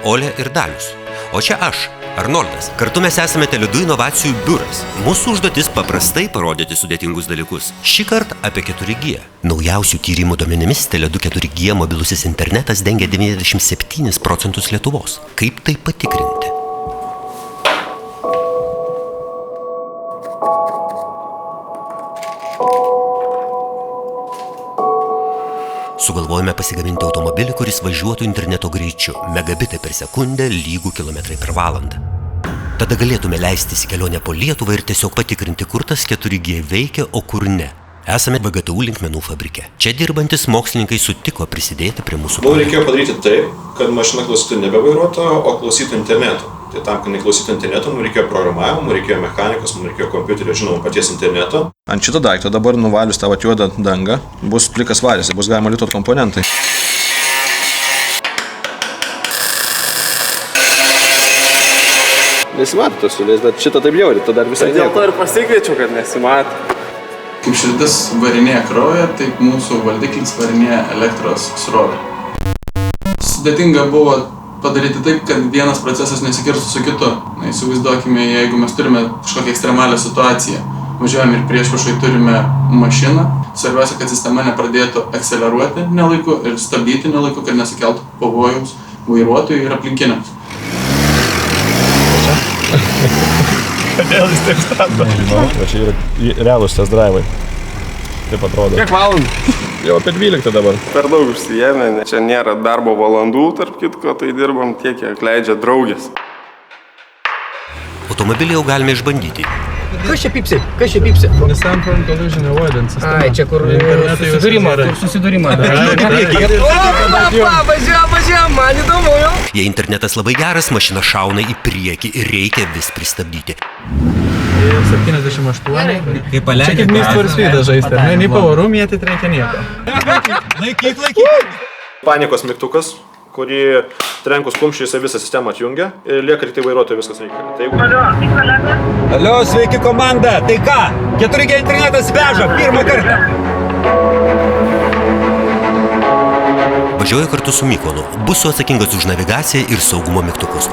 Olė ir Dalius. O čia aš, Arnoldas. Kartu mes esame Tele2 inovacijų biuras. Mūsų užduotis paprastai parodyti sudėtingus dalykus. Šį kartą apie 4G. Naujausių tyrimų duomenimis Tele2 4G mobilusis internetas dengia 97% Lietuvos. Kaip tai patikrinti? Sugalvojame pasigaminti automobilį, kuris važiuotų interneto greičiu, megabitai per sekundę lygų kilometrai per valandą. Tada galėtume leistis į kelionę po Lietuvą ir tiesiog patikrinti, kur tas 4G veikia, o kur ne. Esame VGTU linkmenų fabrike. Čia dirbantis mokslininkai sutiko prisidėti prie mūsų. Mums reikėjo padaryti taip, kad mašina klausytų nebe vairuotojo, o klausytų interneto. Tai tam, kad neklausytų interneto, mums reikėjo programavimo, mums reikėjo mechanikos, mums reikėjo kompiuterio, žinoma, paties interneto. Ant šito daikto dabar nuvalius tą juodą dangą bus plikas varis, bus galima liutot komponentai. Nesimato tos siūlės, bet šitą taip jauri, tu dar visai nieko. Dėl to ir pasikviečiau, kad nesimato. Kaip širdis varinėja kraują, taip mūsų valdiklis varinėja elektros srovę. Sudėtinga buvo padaryti taip, kad vienas procesas nesikirstų su kitu. Na, įsivaizduokime, jeigu mes turime kažkokią ekstremalią situaciją, važiuojame ir priešpriešai turime mašiną, svarbiausia, kad sistema nepradėtų akceleruoti nelaiku ir stabdyti nelaiku, kad nesukeltų pavojaus vairuotojui ir aplinkiniams. Kodėl jis taip stabdo? Nežinau, bet čia yra realūs test drive'ai. Taip atrodo. Kiek valandų? Jau apie 12 dabar. Per daug užsijėmė, čia nėra darbo valandų, tarp kitko, tai dirbam tiek, kiek leidžia draugės. Automobilį jau galime išbandyti. Kas čia pypsi? Kas čia pypsi? Central Collision Avoidance sistema. Ai, čia kur susidūrimą. Važiuojam, man įdomu jau. Jei internetas labai geras, mašina šauna į priekį ir reikia vis pristabdyti. 78. Kaip paleidė. Čia kaip Mr. Speedą žaisti, ar ne? Nei pavarų mėtyti reikia nieko. Laikyk. Panikos mygtukas, kurį trenkus kumščiais visą sistemą atjungia ir lieka tik tai vairuotojui viskas reikia. Alio, sveiki komanda, tai ką? 4G internetas veža, pirmą kartą. Važiuoju kartu su Mykolu, būsiu atsakingas už navigaciją ir saugumo mygtukus.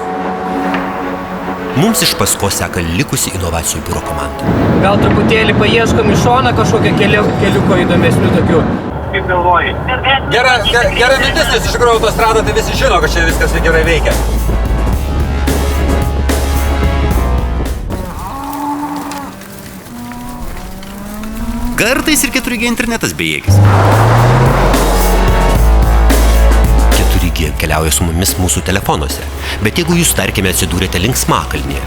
Mums iš paskos seka likusi inovacijų biuro komanda. Gal truputėlį paieškom iš šoną kažkokio keliuko įdomesnių tokių. Kaip galvoji? Gera mintis, nes iš tikrųjų autostrada tai visi žino, kad čia viskas gerai veikia. Kartais ir 4G internetas bejėgis. 4G keliauja su mumis mūsų telefonuose, bet jeigu jūs, tarkime, atsidūrėte linksmakalnyje,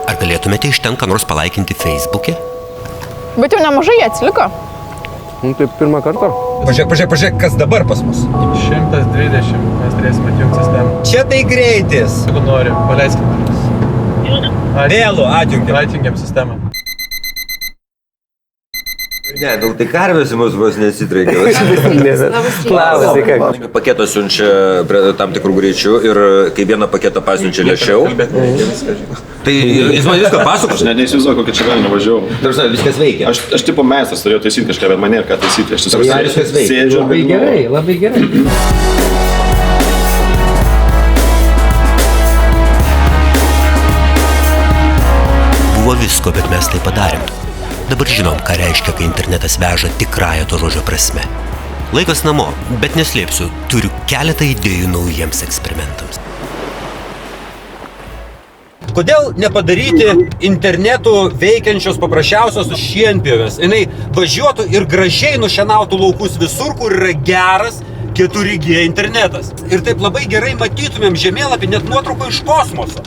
ar galėtumėte iš ten ką nors palaikinti Facebook'e? Bet jau nemažai atsiliko. Tai pirmą kartą. Pažiūrėk, kas dabar pas mus. 120 mes turėsime atjungti sistemą. Čia tai greitis. Jeigu nori, paleiskime. Vėlų, atjungiam. Atjungiam sistemą. Ne, tai karvės mus vos nesitraikia. Labas, sveika. Paketą siunčia tam tikrų greičių ir kai vieną paketą pasiunčia lėčiau. Tai jis man viską pasakos. Aš net neįsivaizduoju, kokia čia galima važiavau. Tarsi viskas veikia. Aš tipo meistras turėjau taisyti kažką, bet man nėra ką taisyti. Aš tiesiog sėdžiu. Labai gerai. Buvo visko, bet mes tai padarėm. Dabar žinom, ką reiškia, kai internetas veža tikrąją to žodžio prasme. Laikas namo, bet neslėpsiu, turiu keletą idėjų naujiems eksperimentams. Kodėl nepadaryti internetų veikiančios paprasčiausios šienpjovės? Jinai važiuotų ir gražiai nušienautų laukus visur, kur yra geras 4G internetas. Ir taip labai gerai matytumėm žemėlapį net nuotrauką iš kosmoso.